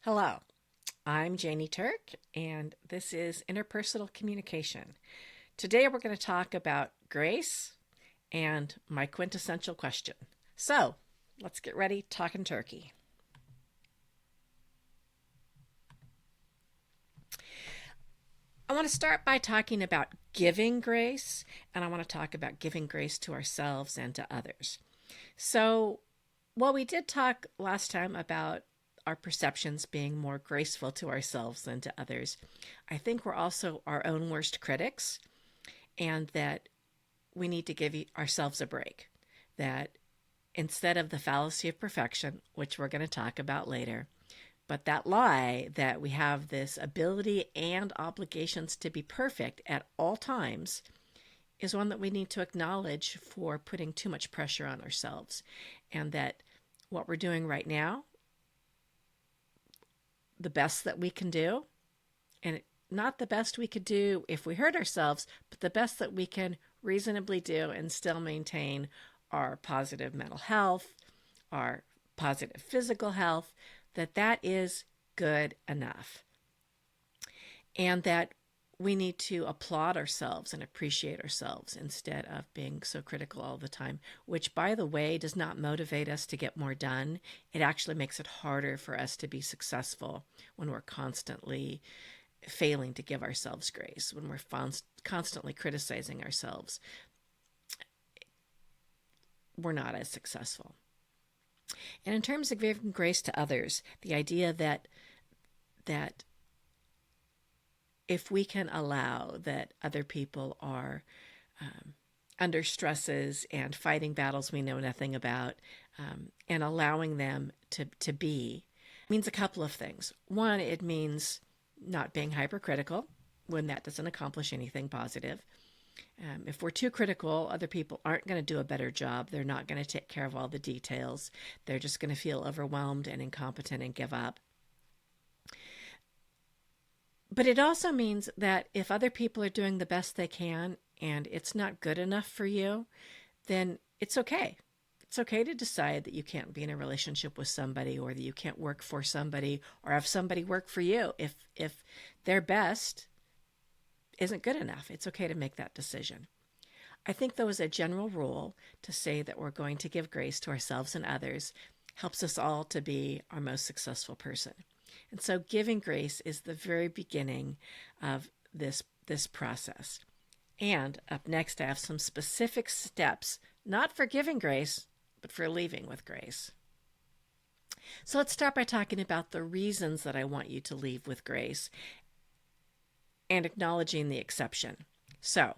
Hello, I'm Jayne Turk, and this is Interpersonal Communication. Today we're going to talk about grace and my quintessential question. So let's get ready talking turkey. I want to start by talking about giving grace, and I want to talk about giving grace to ourselves and to others. So, while we did talk last time about our perceptions being more graceful to ourselves than to others, I think we're also our own worst critics, and that we need to give ourselves a break. That instead of the fallacy of perfection, which we're going to talk about later, but that lie that we have this ability and obligations to be perfect at all times is one that we need to acknowledge for putting too much pressure on ourselves. And that what we're doing right now, the best that we can do, and not the best we could do if we hurt ourselves, but the best that we can reasonably do and still maintain our positive mental health, our positive physical health, that is good enough. And that we need to applaud ourselves and appreciate ourselves instead of being so critical all the time, which, by the way, does not motivate us to get more done. It actually makes it harder for us to be successful when we're constantly failing to give ourselves grace, when we're constantly criticizing ourselves. We're not as successful. And in terms of giving grace to others, the idea that if we can allow that other people are under stresses and fighting battles we know nothing about, and allowing them to be, means a couple of things. One, it means not being hypercritical when that doesn't accomplish anything positive. If we're too critical, other people aren't going to do a better job. They're not going to take care of all the details. They're just going to feel overwhelmed and incompetent and give up. But it also means that if other people are doing the best they can and it's not good enough for you, then it's okay. It's okay to decide that you can't be in a relationship with somebody, or that you can't work for somebody, or have somebody work for you. If their best isn't good enough, it's okay to make that decision. I think, though, as a general rule, to say that we're going to give grace to ourselves and others helps us all to be our most successful person. And so giving grace is the very beginning of this process. And up next, I have some specific steps, not for giving grace, but for leaving with grace. So let's start by talking about the reasons that I want you to leave with grace and acknowledging the exception. So,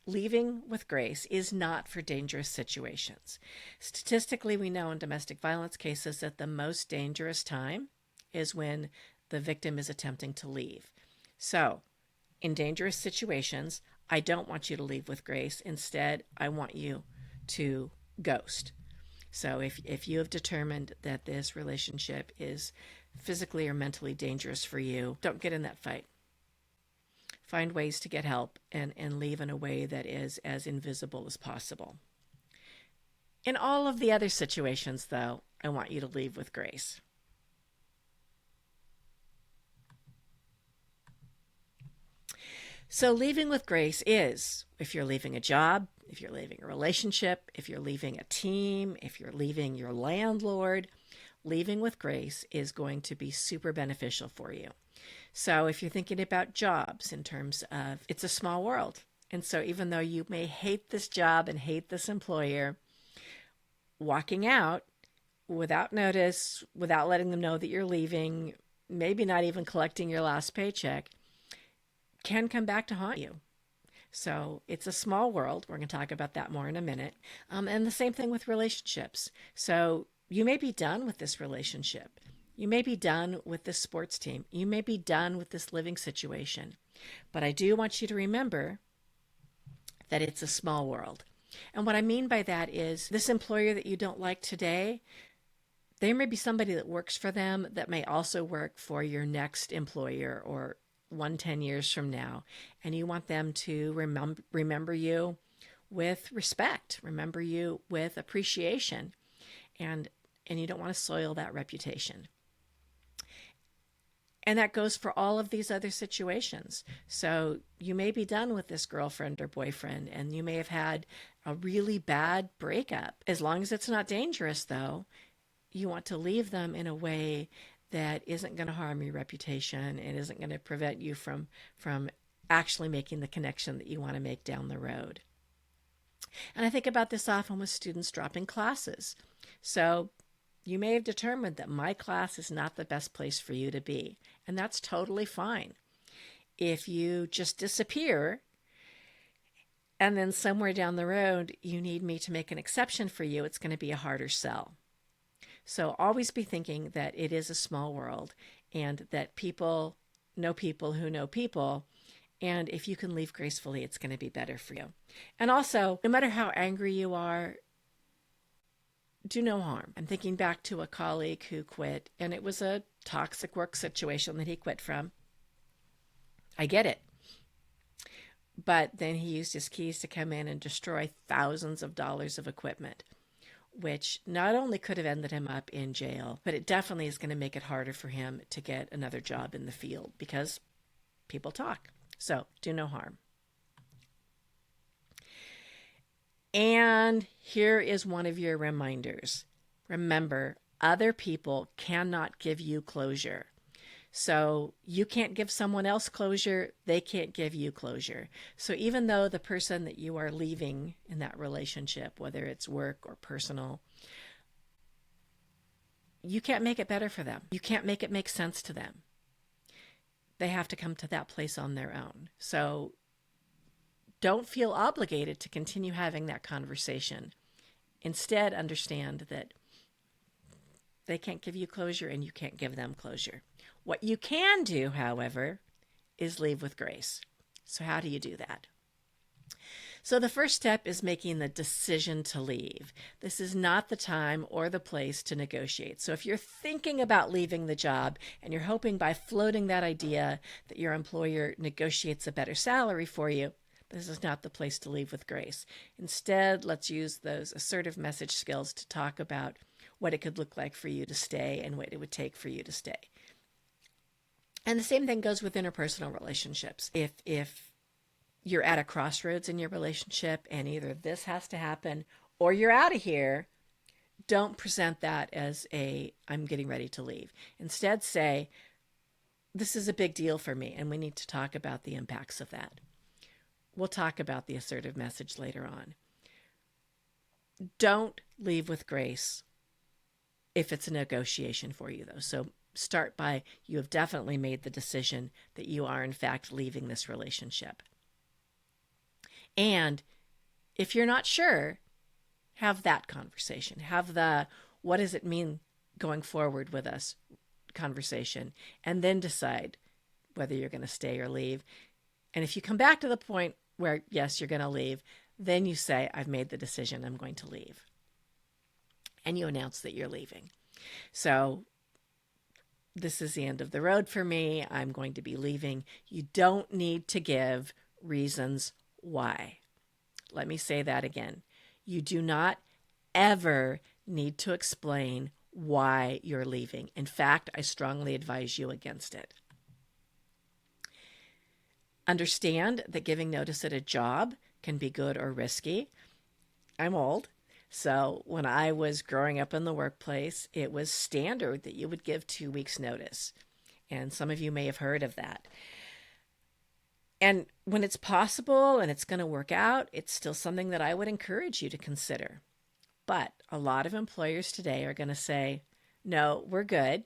leaving with grace is not for dangerous situations. Statistically, we know in domestic violence cases that the most dangerous time is when the victim is attempting to leave. So, in dangerous situations, I don't want you to leave with grace. Instead, I want you to ghost. So if you have determined that this relationship is physically or mentally dangerous for you, don't get in that fight. Find ways to get help and leave in a way that is as invisible as possible. In all of the other situations, though, I want you to leave with grace. So leaving with grace is if you're leaving a job, if you're leaving a relationship, if you're leaving a team, if you're leaving your landlord, leaving with grace is going to be super beneficial for you. So if you're thinking about jobs in terms of it's a small world. And so even though you may hate this job and hate this employer, walking out without notice, without letting them know that you're leaving, maybe not even collecting your last paycheck, can come back to haunt you. So it's a small world. We're going to talk about that more in a minute. And the same thing with relationships. So you may be done with this relationship. You may be done with this sports team. You may be done with this living situation. But I do want you to remember that it's a small world. And what I mean by that is this employer that you don't like today, there may be somebody that works for them that may also work for your next employer or 10 years from now. And you want them to remember you with respect, remember you with appreciation. And you don't want to soil that reputation. And that goes for all of these other situations. So you may be done with this girlfriend or boyfriend, and you may have had a really bad breakup. As long as it's not dangerous, though, you want to leave them in a way that isn't going to harm your reputation and isn't going to prevent you from actually making the connection that you want to make down the road. And I think about this often with students dropping classes. So you may have determined that my class is not the best place for you to be, and that's totally fine. If you just disappear and then somewhere down the road you need me to make an exception for you, it's going to be a harder sell. So always be thinking that it is a small world and that people who know people. And if you can leave gracefully, it's going to be better for you. And also, no matter how angry you are, do no harm. I'm thinking back to a colleague who quit, and it was a toxic work situation that he quit from. I get it. But then he used his keys to come in and destroy thousands of dollars of equipment, which not only could have ended him up in jail, but it definitely is going to make it harder for him to get another job in the field because people talk. So do no harm. And here is one of your reminders. Remember, other people cannot give you closure. So you can't give someone else closure, they can't give you closure. So even though the person that you are leaving in that relationship, whether it's work or personal, you can't make it better for them. You can't make it make sense to them. They have to come to that place on their own. So don't feel obligated to continue having that conversation. Instead, understand that they can't give you closure and you can't give them closure. What you can do, however, is leave with grace. So how do you do that? So the first step is making the decision to leave. This is not the time or the place to negotiate. So if you're thinking about leaving the job and you're hoping by floating that idea that your employer negotiates a better salary for you, this is not the place to leave with grace. Instead, let's use those assertive message skills to talk about what it could look like for you to stay and what it would take for you to stay. And the same thing goes with interpersonal relationships. If you're at a crossroads in your relationship and either this has to happen or you're out of here, don't present that as I'm getting ready to leave. Instead say, this is a big deal for me and we need to talk about the impacts of that. We'll talk about the assertive message later on. Don't leave with grace if it's a negotiation for you, though. So start by, you have definitely made the decision that you are, in fact, leaving this relationship. And if you're not sure, have that conversation. Have the, what does it mean going forward with us conversation, and then decide whether you're going to stay or leave. And if you come back to the point where, yes, you're going to leave, then you say, I've made the decision, I'm going to leave. And you announce that you're leaving. So this is the end of the road for me. I'm going to be leaving. You don't need to give reasons why. Let me say that again. You do not ever need to explain why you're leaving. In fact, I strongly advise you against it. Understand that giving notice at a job can be good or risky. I'm old, so when I was growing up in the workplace, it was standard that you would give 2 weeks notice. And some of you may have heard of that. And when it's possible and it's going to work out, it's still something that I would encourage you to consider. But a lot of employers today are going to say, no, we're good.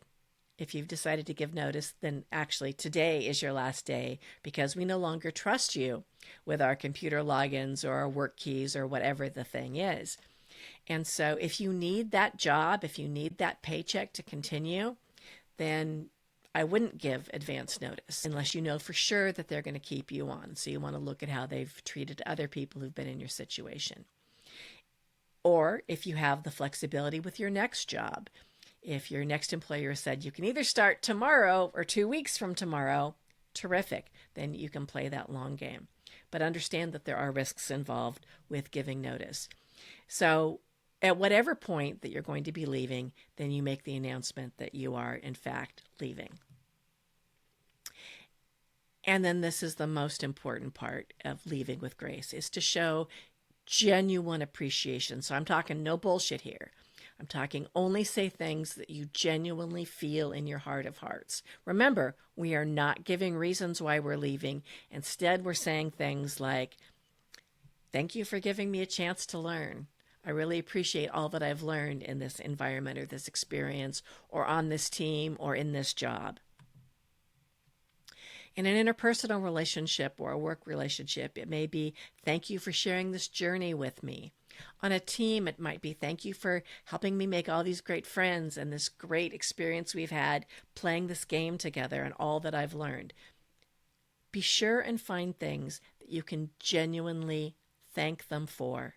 If you've decided to give notice, then actually today is your last day because we no longer trust you with our computer logins or our work keys or whatever the thing is. And so if you need that job, if you need that paycheck to continue, then I wouldn't give advance notice unless you know for sure that they're going to keep you on. So you want to look at how they've treated other people who've been in your situation. Or if you have the flexibility with your next job, if your next employer said you can either start tomorrow or 2 weeks from tomorrow, terrific. Then you can play that long game. But understand that there are risks involved with giving notice. So at whatever point that you're going to be leaving, then you make the announcement that you are, in fact, leaving. And then this is the most important part of leaving with grace, is to show genuine appreciation. So I'm talking no bullshit here. I'm talking only say things that you genuinely feel in your heart of hearts. Remember, we are not giving reasons why we're leaving. Instead, we're saying things like, thank you for giving me a chance to learn. I really appreciate all that I've learned in this environment or this experience or on this team or in this job. In an interpersonal relationship or a work relationship, it may be, thank you for sharing this journey with me. On a team, it might be, thank you for helping me make all these great friends and this great experience we've had playing this game together and all that I've learned. Be sure and find things that you can genuinely thank them for,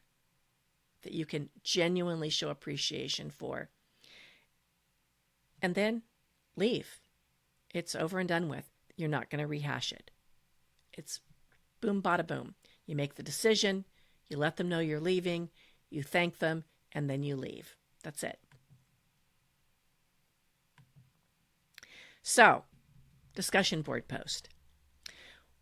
that you can genuinely show appreciation for. And then leave. It's over and done with. You're not going to rehash it. It's boom, bada boom. You make the decision, you let them know you're leaving, you thank them, and then you leave. That's it. So, discussion board post.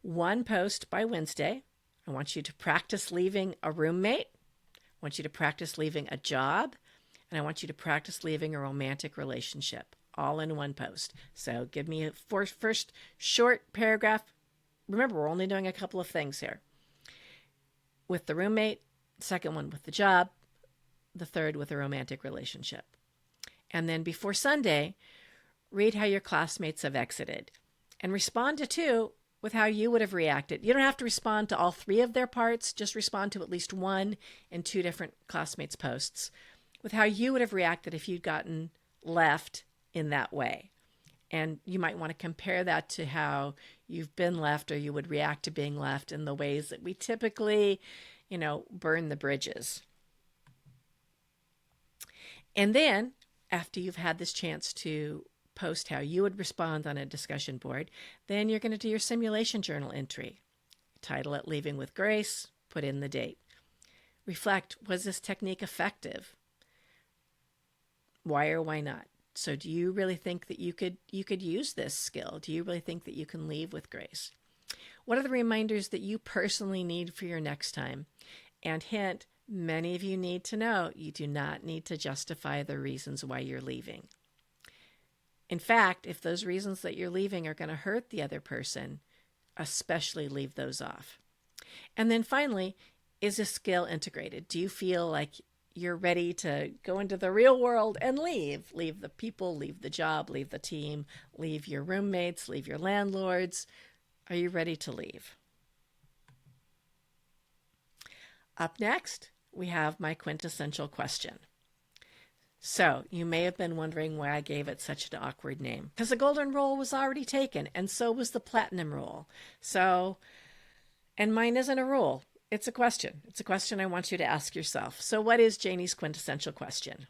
One post by Wednesday. I want you to practice leaving a roommate. I want you to practice leaving a job. And I want you to practice leaving a romantic relationship, all in one post. So give me a first short paragraph. Remember, we're only doing a couple of things here. With the roommate, second one with the job, the third with a romantic relationship. And then before Sunday, read how your classmates have exited and respond to two with how you would have reacted. You don't have to respond to all three of their parts, just respond to at least one in two different classmates' posts with how you would have reacted if you'd gotten left in that way. And you might want to compare that to how you've been left or you would react to being left in the ways that we typically, burn the bridges. And then after you've had this chance to post how you would respond on a discussion board, then you're going to do your simulation journal entry. Title it Leaving with Grace, put in the date. Reflect, was this technique effective? Why or why not? So do you really think that you could use this skill? Do you really think that you can leave with grace? What are the reminders that you personally need for your next time? And hint, many of you need to know you do not need to justify the reasons why you're leaving. In fact, if those reasons that you're leaving are going to hurt the other person, especially leave those off. And then finally, is this skill integrated? Do you feel like you're ready to go into the real world and leave? Leave the people, leave the job, leave the team, leave your roommates, leave your landlords. Are you ready to leave? Up next, we have my quintessential question. So you may have been wondering why I gave it such an awkward name. Because the golden rule was already taken, and so was the platinum rule. And mine isn't a rule. It's a question. It's a question I want you to ask yourself. So what is Jayne's quintessential question?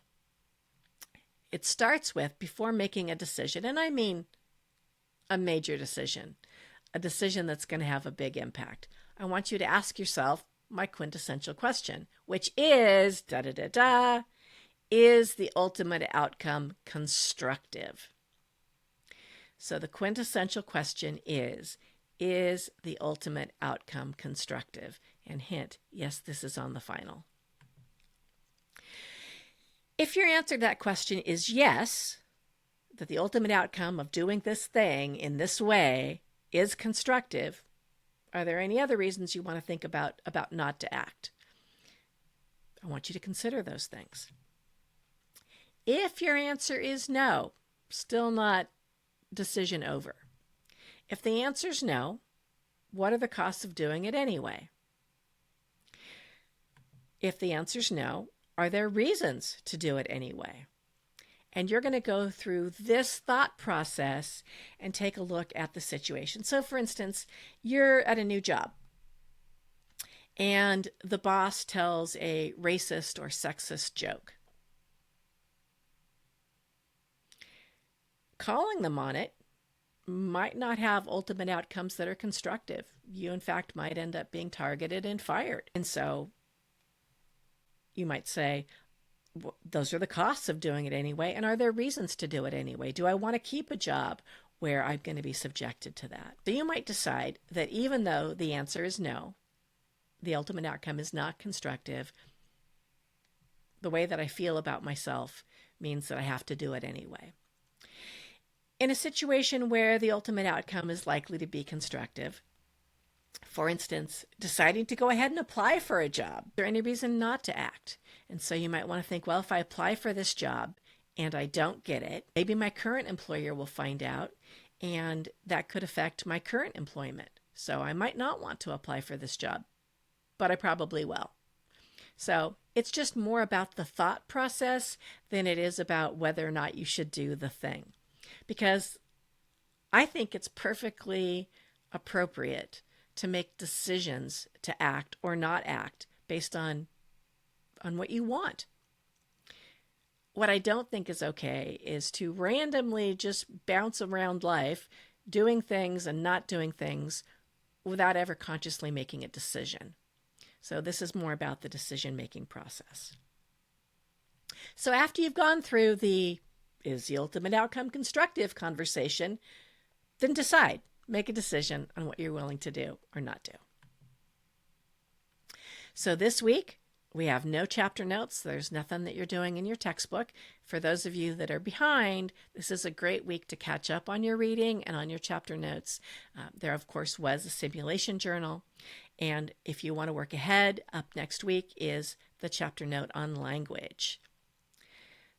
It starts with, before making a decision, and I mean a major decision, a decision that's going to have a big impact, I want you to ask yourself my quintessential question, which is, is the ultimate outcome constructive? So the quintessential question is the ultimate outcome constructive? And hint, yes, this is on the final. If your answer to that question is yes, that the ultimate outcome of doing this thing in this way is constructive, are there any other reasons you want to think about not to act? I want you to consider those things. If your answer is no, still not decision over. If the answer is no, what are the costs of doing it anyway? If the answer is no, are there reasons to do it anyway? And you're going to go through this thought process and take a look at the situation. So for instance, you're at a new job and the boss tells a racist or sexist joke. Calling them on it might not have ultimate outcomes that are constructive. You, in fact, might end up being targeted and fired. And so you might say, those are the costs of doing it anyway. And are there reasons to do it anyway? Do I want to keep a job? where I'm going to be subjected to that. So you might decide that even though the answer is no, the ultimate outcome is not constructive, the way that I feel about myself means that I have to do it anyway. In a situation where the ultimate outcome is likely to be constructive, for instance, deciding to go ahead and apply for a job, is there any reason not to act? And so you might want to think, well, if I apply for this job and I don't get it, maybe my current employer will find out, and that could affect my current employment. So I might not want to apply for this job, but I probably will. So it's just more about the thought process than it is about whether or not you should do the thing. Because I think it's perfectly appropriate to make decisions to act or not act based on what you want. What I don't think is okay is to randomly just bounce around life, doing things and not doing things without ever consciously making a decision. So this is more about the decision-making process. So after you've gone through is the ultimate outcome constructive conversation, then decide, make a decision on what you're willing to do or not do. So this week, we have no chapter notes. There's nothing that you're doing in your textbook. For those of you that are behind, this is a great week to catch up on your reading and on your chapter notes. There, of course, was a simulation journal. And if you want to work ahead, up next week is the chapter note on language.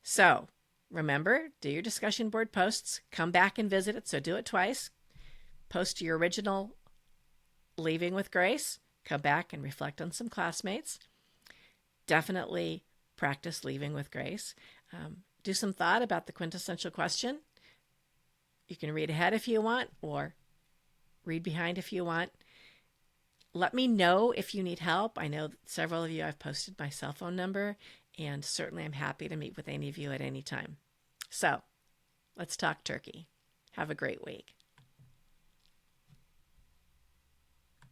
So remember, do your discussion board posts. Come back and visit it, so do it twice. Post your original Leaving with Grace. Come back and reflect on some classmates. Definitely practice Leaving with Grace. Do some thought about the quintessential question. You can read ahead if you want, or read behind if you want. Let me know if you need help. I know several of you, I've posted my cell phone number, and certainly I'm happy to meet with any of you at any time. So let's talk Turkey. Have a great week.